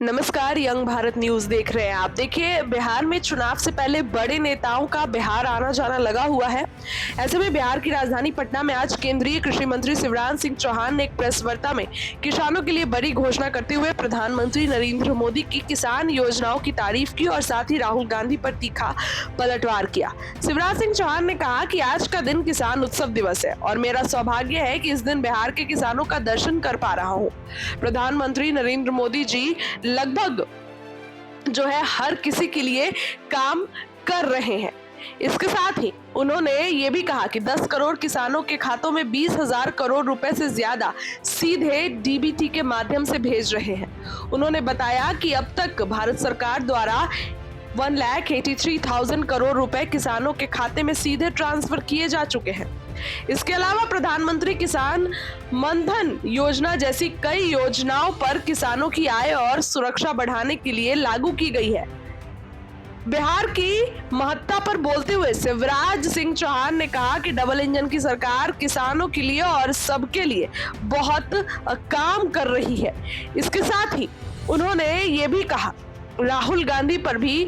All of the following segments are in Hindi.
नमस्कार, यंग भारत न्यूज देख रहे हैं आप। देखिए, बिहार में चुनाव से पहले बड़े नेताओं का बिहार आना जाना लगा हुआ है। ऐसे में बिहार की राजधानी पटना में आज केंद्रीय कृषि मंत्री शिवराज सिंह चौहान ने एक प्रेस वार्ता में किसानों के लिए बड़ी घोषणा करते हुए प्रधानमंत्री नरेंद्र मोदी की किसान योजनाओं की तारीफ की और साथ ही राहुल गांधी पर तीखा पलटवार किया। शिवराज सिंह चौहान ने कहा कि आज का दिन किसान उत्सव दिवस है और मेरा सौभाग्य है कि इस दिन बिहार के किसानों का दर्शन कर पा रहा हूँ। प्रधानमंत्री नरेंद्र मोदी जी लगभग हर किसी के लिए काम कर रहे हैं। इसके साथ ही उन्होंने ये भी कहा कि 10 करोड़ किसानों के खातों में 20,000 करोड़ रुपए से ज्यादा सीधे डीबीटी के माध्यम से भेज रहे हैं। उन्होंने बताया कि अब तक भारत सरकार द्वारा 1,83,000 करोड़ रुपए किसानों के खाते में सीधे ट्रांसफर किए जा चुके हैं। इसके अलावा प्रधानमंत्री किसान मनधन योजना जैसी कई योजनाओं पर किसानों की आय और सुरक्षा बढ़ाने के लिए लागू की गई है। बिहार की महत्ता पर बोलते हुए शिवराज सिंह चौहान ने कहा कि डबल इंजन की सरकार किसानों के लिए और सबके लिए बहुत काम कर रही है। इसके साथ ही उन्होंने ये भी कहा, राहुल गांधी पर भी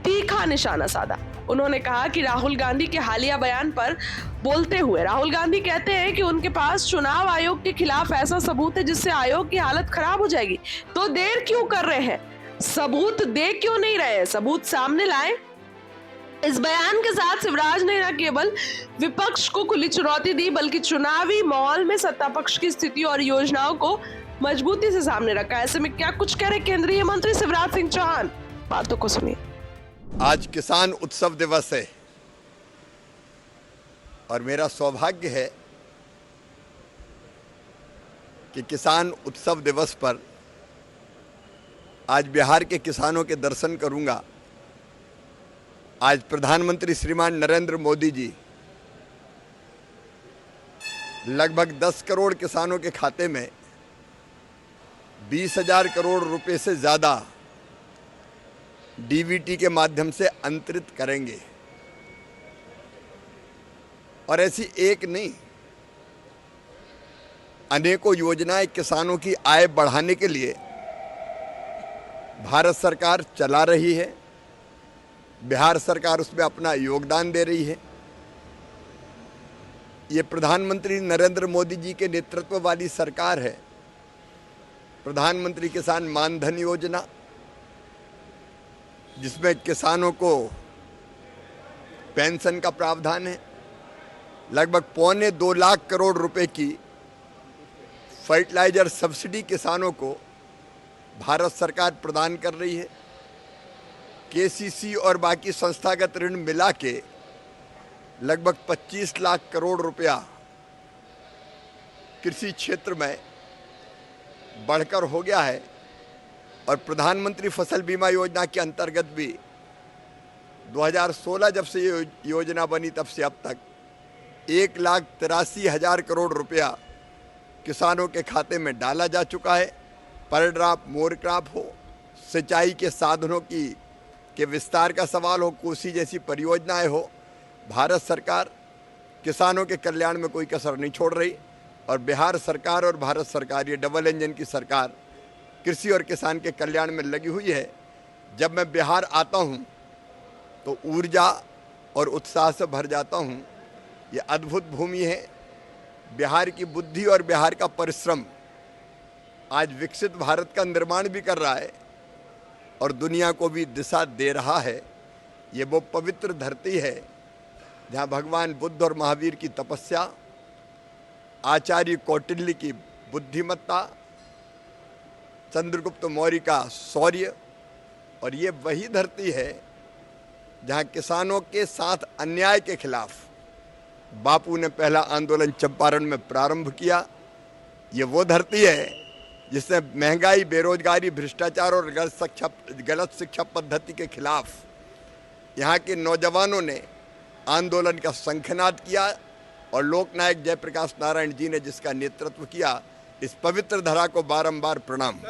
तीखा निशाना साधा। उन्होंने कहा कि राहुल गांधी के हालिया बयान पर बोलते हुए राहुल गांधी कहते हैं कि उनके पास चुनाव आयोग के खिलाफ ऐसा सबूत है जिससे आयोग की हालत खराब हो जाएगी। तो देर क्यों कर रहे हैं? सबूत दे क्यों नहीं रहे? सबूत सामने लाए। इस बयान के साथ शिवराज ने न केवल विपक्ष को खुली चुनौती दी बल्कि चुनावी माहौल में सत्ता पक्ष की स्थिति और योजनाओं को मजबूती से सामने रखा। ऐसे में क्या कुछ कह रहे केंद्रीय मंत्री शिवराज सिंह चौहान, बातों को सुनिए। आज किसान उत्सव दिवस है और मेरा सौभाग्य है कि किसान उत्सव दिवस पर आज बिहार के किसानों के दर्शन करूंगा। आज प्रधानमंत्री श्रीमान नरेंद्र मोदी जी लगभग 10 करोड़ किसानों के खाते में 20,000 करोड़ रुपए से ज़्यादा डीबीटी के माध्यम से अंतरित करेंगे। और ऐसी एक नहीं, अनेकों योजनाएं किसानों की आय बढ़ाने के लिए भारत सरकार चला रही है। बिहार सरकार उसमें अपना योगदान दे रही है। ये प्रधानमंत्री नरेंद्र मोदी जी के नेतृत्व वाली सरकार है। प्रधानमंत्री किसान मानधन योजना, जिसमें किसानों को पेंशन का प्रावधान है। लगभग 1.25 लाख करोड़ रुपए की फर्टिलाइजर सब्सिडी किसानों को भारत सरकार प्रदान कर रही है। केसीसी और बाकी संस्थागत ऋण मिला के लगभग 25 लाख करोड़ रुपया कृषि क्षेत्र में बढ़कर हो गया है। और प्रधानमंत्री फसल बीमा योजना के अंतर्गत भी 2016 जब से ये योजना बनी तब से अब तक 1,83,000 करोड़ रुपया किसानों के खाते में डाला जा चुका है। पर ड्रॉप मोर क्रॉप हो, सिंचाई के साधनों के विस्तार का सवाल हो, कोसी जैसी परियोजनाएं हो, भारत सरकार किसानों के कल्याण में कोई कसर नहीं छोड़ रही। और बिहार सरकार और भारत सरकार, ये डबल इंजन की सरकार कृषि और किसान के कल्याण में लगी हुई है। जब मैं बिहार आता हूँ तो ऊर्जा और उत्साह से भर जाता हूँ। ये अद्भुत भूमि है। बिहार की बुद्धि और बिहार का परिश्रम आज विकसित भारत का निर्माण भी कर रहा है और दुनिया को भी दिशा दे रहा है। ये वो पवित्र धरती है जहाँ भगवान बुद्ध और महावीर की तपस्या, आचार्य कौटिल्य की बुद्धिमत्ता, चंद्रगुप्त मौर्य का शौर्य, और ये वही धरती है जहाँ किसानों के साथ अन्याय के खिलाफ बापू ने पहला आंदोलन चंपारण में प्रारंभ किया। ये वो धरती है जिसने महंगाई, बेरोजगारी, भ्रष्टाचार और गलत शिक्षा पद्धति के खिलाफ यहाँ के नौजवानों ने आंदोलन का शंखनाद किया और लोकनायक जयप्रकाश नारायण जी ने जिसका नेतृत्व किया। इस पवित्र धरा को बारंबार प्रणाम।